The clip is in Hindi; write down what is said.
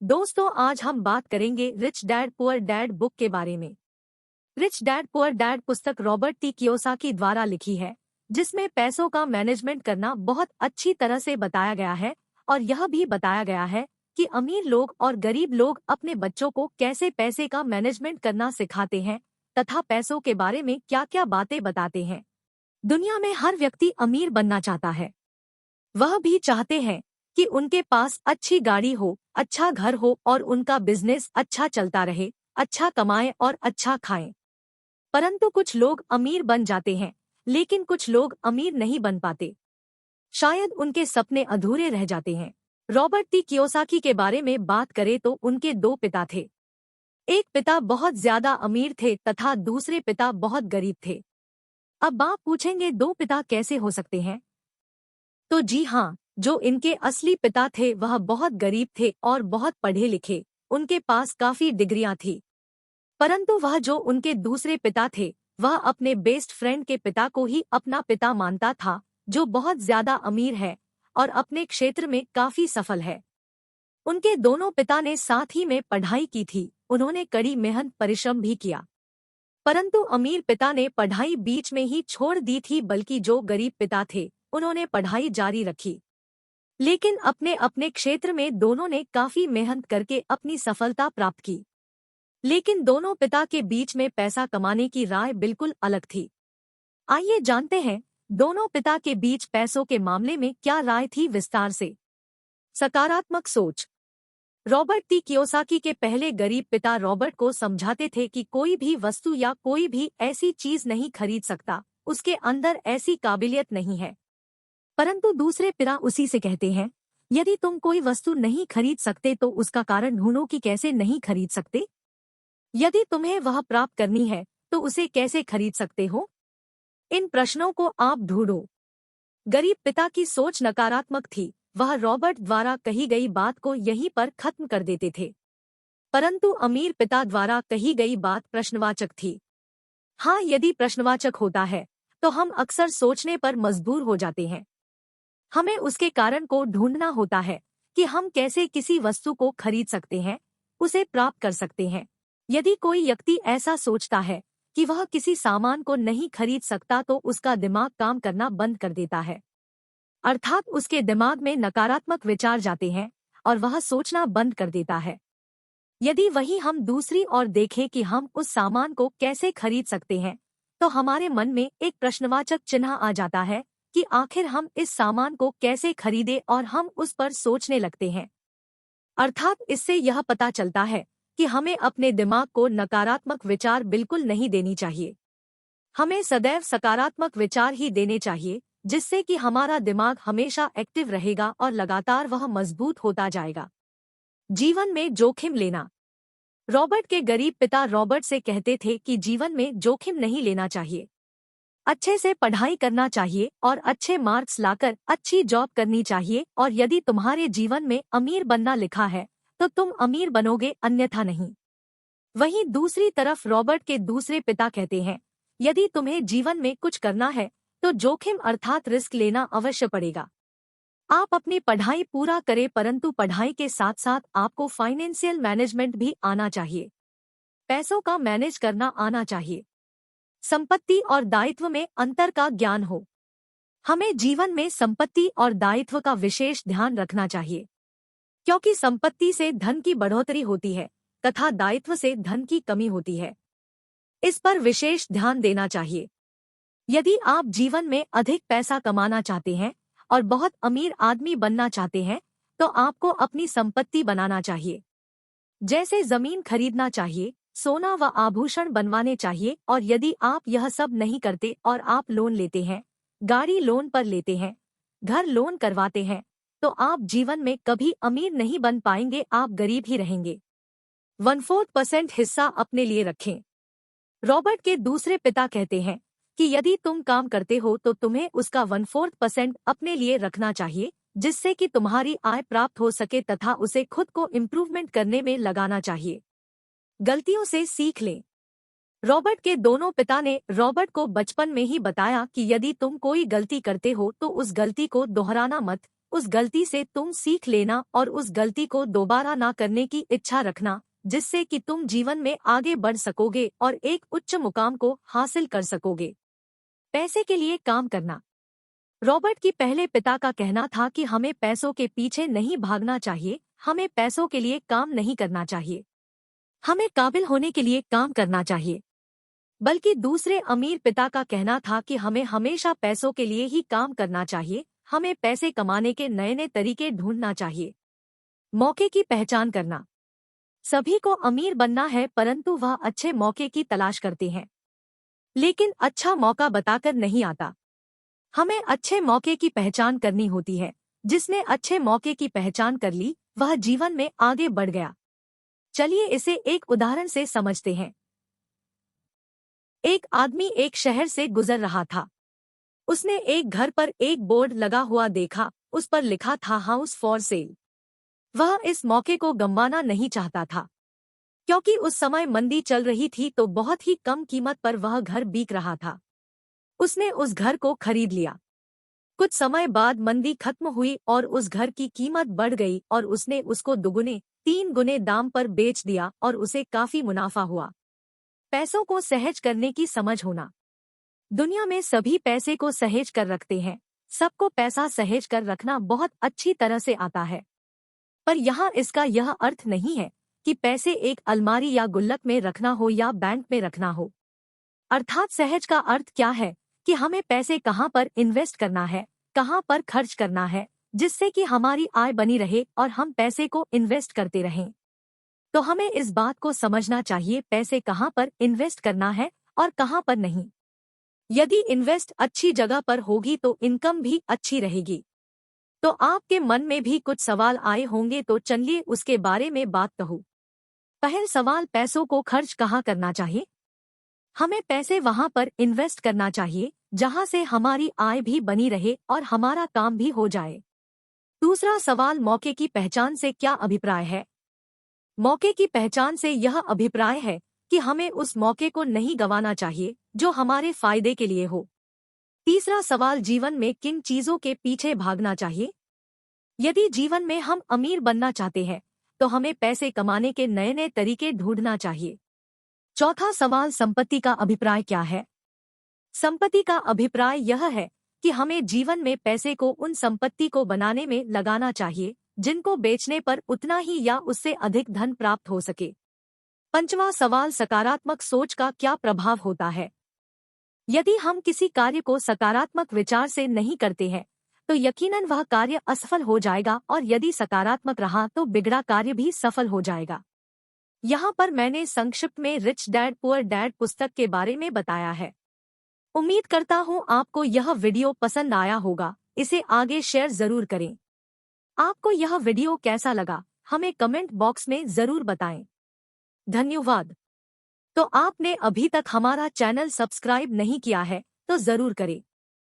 दोस्तों, आज हम बात करेंगे rich dad poor dad book के बारे में। रिच डैड पुअर डैड पुस्तक रॉबर्ट टी कियोसाकी द्वारा लिखी है, जिसमें पैसों का मैनेजमेंट करना बहुत अच्छी तरह से बताया गया है और यह भी बताया गया है कि अमीर लोग और गरीब लोग अपने बच्चों को कैसे पैसे का मैनेजमेंट करना सिखाते हैं तथा पैसों के बारे में क्या क्या बातें बताते हैं। दुनिया में हर व्यक्ति अमीर बनना चाहता है। वह भी चाहते हैं कि उनके पास अच्छी गाड़ी हो, अच्छा घर हो और उनका बिजनेस अच्छा चलता रहे, अच्छा कमाएं और अच्छा खाएं। परंतु कुछ लोग अमीर बन जाते हैं, लेकिन कुछ लोग अमीर नहीं बन पाते। शायद उनके सपने अधूरे रह जाते हैं। रॉबर्ट टी कियोसाकी के बारे में बात करें तो उनके दो पिता थे। एक पिता बहुत ज्यादा अमीर थे तथा दूसरे पिता बहुत गरीब थे। अब आप पूछेंगे, दो पिता कैसे हो सकते हैं? तो जी हाँ, जो इनके असली पिता थे वह बहुत गरीब थे और बहुत पढ़े लिखे, उनके पास काफी डिग्रियां थी। परंतु वह जो उनके दूसरे पिता थे, वह अपने बेस्ट फ्रेंड के पिता को ही अपना पिता मानता था, जो बहुत ज्यादा अमीर है और अपने क्षेत्र में काफी सफल है। उनके दोनों पिता ने साथ ही में पढ़ाई की थी, उन्होंने कड़ी मेहनत परिश्रम भी किया। परंतु अमीर पिता ने पढ़ाई बीच में ही छोड़ दी थी, बल्कि जो गरीब पिता थे उन्होंने पढ़ाई जारी रखी। लेकिन अपने अपने क्षेत्र में दोनों ने काफी मेहनत करके अपनी सफलता प्राप्त की। लेकिन दोनों पिता के बीच में पैसा कमाने की राय बिल्कुल अलग थी। आइए जानते हैं दोनों पिता के बीच पैसों के मामले में क्या राय थी विस्तार से। सकारात्मक सोच। रॉबर्ट टी कियोसाकी के पहले गरीब पिता रॉबर्ट को समझाते थे कि कोई भी वस्तु या कोई भी ऐसी चीज नहीं खरीद सकता, उसके अंदर ऐसी काबिलियत नहीं है। परंतु दूसरे पिता उसी से कहते हैं, यदि तुम कोई वस्तु नहीं खरीद सकते तो उसका कारण ढूंढो कि कैसे नहीं खरीद सकते। यदि तुम्हें वह प्राप्त करनी है तो उसे कैसे खरीद सकते हो? इन प्रश्नों को आप ढूंढो। गरीब पिता की सोच नकारात्मक थी, वह रॉबर्ट द्वारा कही गई बात को यहीं पर खत्म कर देते थे। परंतु अमीर पिता द्वारा कही गई बात प्रश्नवाचक थी। हाँ, यदि प्रश्नवाचक होता है तो हम अक्सर सोचने पर मजबूर हो जाते हैं। हमें उसके कारण को ढूंढना होता है कि हम कैसे किसी वस्तु को खरीद सकते हैं, उसे प्राप्त कर सकते हैं। यदि कोई व्यक्ति ऐसा सोचता है कि वह किसी सामान को नहीं खरीद सकता तो उसका दिमाग काम करना बंद कर देता है, अर्थात उसके दिमाग में नकारात्मक विचार जाते हैं और वह सोचना बंद कर देता है। यदि वही हम दूसरी ओर देखें कि हम उस सामान को कैसे खरीद सकते हैं, तो हमारे मन में एक प्रश्नवाचक चिन्ह आ जाता है कि आखिर हम इस सामान को कैसे खरीदें और हम उस पर सोचने लगते हैं। अर्थात इससे यह पता चलता है कि हमें अपने दिमाग को नकारात्मक विचार बिल्कुल नहीं देनी चाहिए। हमें सदैव सकारात्मक विचार ही देने चाहिए, जिससे कि हमारा दिमाग हमेशा एक्टिव रहेगा और लगातार वह मजबूत होता जाएगा। जीवन में जोखिम लेना। रॉबर्ट के गरीब पिता रॉबर्ट से कहते थे कि जीवन में जोखिम नहीं लेना चाहिए, अच्छे से पढ़ाई करना चाहिए और अच्छे मार्क्स लाकर अच्छी जॉब करनी चाहिए, और यदि तुम्हारे जीवन में अमीर बनना लिखा है तो तुम अमीर बनोगे, अन्यथा नहीं। वहीं दूसरी तरफ रॉबर्ट के दूसरे पिता कहते हैं, यदि तुम्हें जीवन में कुछ करना है तो जोखिम अर्थात रिस्क लेना अवश्य पड़ेगा। आप अपनी पढ़ाई पूरा करें, परंतु पढ़ाई के साथ साथ आपको फाइनेंशियल मैनेजमेंट भी आना चाहिए, पैसों का मैनेज करना आना चाहिए, संपत्ति और दायित्व में अंतर का ज्ञान हो। हमें जीवन में संपत्ति और दायित्व का विशेष ध्यान रखना चाहिए, क्योंकि संपत्ति से धन की बढ़ोतरी होती है तथा दायित्व से धन की कमी होती है। इस पर विशेष ध्यान देना चाहिए। यदि आप जीवन में अधिक पैसा कमाना चाहते हैं और बहुत अमीर आदमी बनना चाहते हैं, तो आपको अपनी संपत्ति बनाना चाहिए। जैसे जमीन खरीदना चाहिए, सोना व आभूषण बनवाने चाहिए, और यदि आप यह सब नहीं करते और आप लोन लेते हैं, गाड़ी लोन पर लेते हैं, घर लोन करवाते हैं, तो आप जीवन में कभी अमीर नहीं बन पाएंगे, आप गरीब ही रहेंगे। 1/4% हिस्सा अपने लिए रखें। रॉबर्ट के दूसरे पिता कहते हैं कि यदि तुम काम करते हो तो तुम्हें उसका 1/4% अपने लिए रखना चाहिए, जिससे कि तुम्हारी आय प्राप्त हो सके तथा उसे खुद को इम्प्रूवमेंट करने में लगाना चाहिए। गलतियों से सीख लें। रॉबर्ट के दोनों पिता ने रॉबर्ट को बचपन में ही बताया कि यदि तुम कोई गलती करते हो तो उस गलती को दोहराना मत, उस गलती से तुम सीख लेना और उस गलती को दोबारा ना करने की इच्छा रखना, जिससे कि तुम जीवन में आगे बढ़ सकोगे और एक उच्च मुकाम को हासिल कर सकोगे। पैसे के लिए काम करना। रॉबर्ट के पहले पिता का कहना था कि हमें पैसों के पीछे नहीं भागना चाहिए, हमें पैसों के लिए काम नहीं करना चाहिए, हमें काबिल होने के लिए काम करना चाहिए। बल्कि दूसरे अमीर पिता का कहना था कि हमें हमेशा पैसों के लिए ही काम करना चाहिए, हमें पैसे कमाने के नए नए तरीके ढूंढना चाहिए। मौके की पहचान करना। सभी को अमीर बनना है, परंतु वह अच्छे मौके की तलाश करते हैं, लेकिन अच्छा मौका बताकर नहीं आता। हमें अच्छे मौके की पहचान करनी होती है। जिसने अच्छे मौके की पहचान कर ली, वह जीवन में आगे बढ़ गया। चलिए इसे एक उदाहरण से समझते हैं। एक आदमी एक शहर से गुजर रहा था। उसने एक घर पर एक बोर्ड लगा हुआ देखा, उस पर लिखा था हाउस फॉर सेल। वह इस मौके को गंवाना नहीं चाहता था, क्योंकि उस समय मंदी चल रही थी तो बहुत ही कम कीमत पर वह घर बिक रहा था। उसने उस घर को खरीद लिया। कुछ समय बाद मंदी खत्म हुई और उस घर की कीमत बढ़ गई और उसने उसको दुगुने 3 गुने दाम पर बेच दिया और उसे काफी मुनाफा हुआ। पैसों को सहेज करने की समझ होना। दुनिया में सभी पैसे को सहेज कर रखते हैं, सबको पैसा सहेज कर रखना बहुत अच्छी तरह से आता है। पर यहाँ इसका यह अर्थ नहीं है कि पैसे एक अलमारी या गुल्लक में रखना हो या बैंक में रखना हो। अर्थात सहज का अर्थ क्या है कि हमें पैसे कहाँ पर इन्वेस्ट करना है, कहाँ पर खर्च करना है, जिससे कि हमारी आय बनी रहे और हम पैसे को इन्वेस्ट करते रहें। तो हमें इस बात को समझना चाहिए पैसे कहाँ पर इन्वेस्ट करना है और कहाँ पर नहीं। यदि इन्वेस्ट अच्छी जगह पर होगी तो इनकम भी अच्छी रहेगी। तो आपके मन में भी कुछ सवाल आए होंगे, तो चलिए उसके बारे में बात कहूँ। पहला सवाल, पैसों को खर्च कहाँ करना चाहिए? हमें पैसे वहां पर इन्वेस्ट करना चाहिए जहां से हमारी आय भी बनी रहे और हमारा काम भी हो जाए। दूसरा सवाल, मौके की पहचान से क्या अभिप्राय है? मौके की पहचान से यह अभिप्राय है कि हमें उस मौके को नहीं गंवाना चाहिए जो हमारे फायदे के लिए हो। तीसरा सवाल, जीवन में किन चीजों के पीछे भागना चाहिए? यदि जीवन में हम अमीर बनना चाहते हैं तो हमें पैसे कमाने के नए नए तरीके ढूंढना चाहिए। चौथा सवाल, संपत्ति का अभिप्राय क्या है? संपत्ति का अभिप्राय यह है कि हमें जीवन में पैसे को उन संपत्ति को बनाने में लगाना चाहिए जिनको बेचने पर उतना ही या उससे अधिक धन प्राप्त हो सके। पांचवा सवाल, सकारात्मक सोच का क्या प्रभाव होता है? यदि हम किसी कार्य को सकारात्मक विचार से नहीं करते हैं तो यकीनन वह कार्य असफल हो जाएगा, और यदि सकारात्मक रहा तो बिगड़ा कार्य भी सफल हो जाएगा। यहाँ पर मैंने संक्षिप्त में रिच डैड पुअर डैड पुस्तक के बारे में बताया है। उम्मीद करता हूँ आपको यह वीडियो पसंद आया होगा। इसे आगे शेयर जरूर करें। आपको यह वीडियो कैसा लगा हमें कमेंट बॉक्स में जरूर बताएं। धन्यवाद। तो आपने अभी तक हमारा चैनल सब्सक्राइब नहीं किया है तो जरूर करें।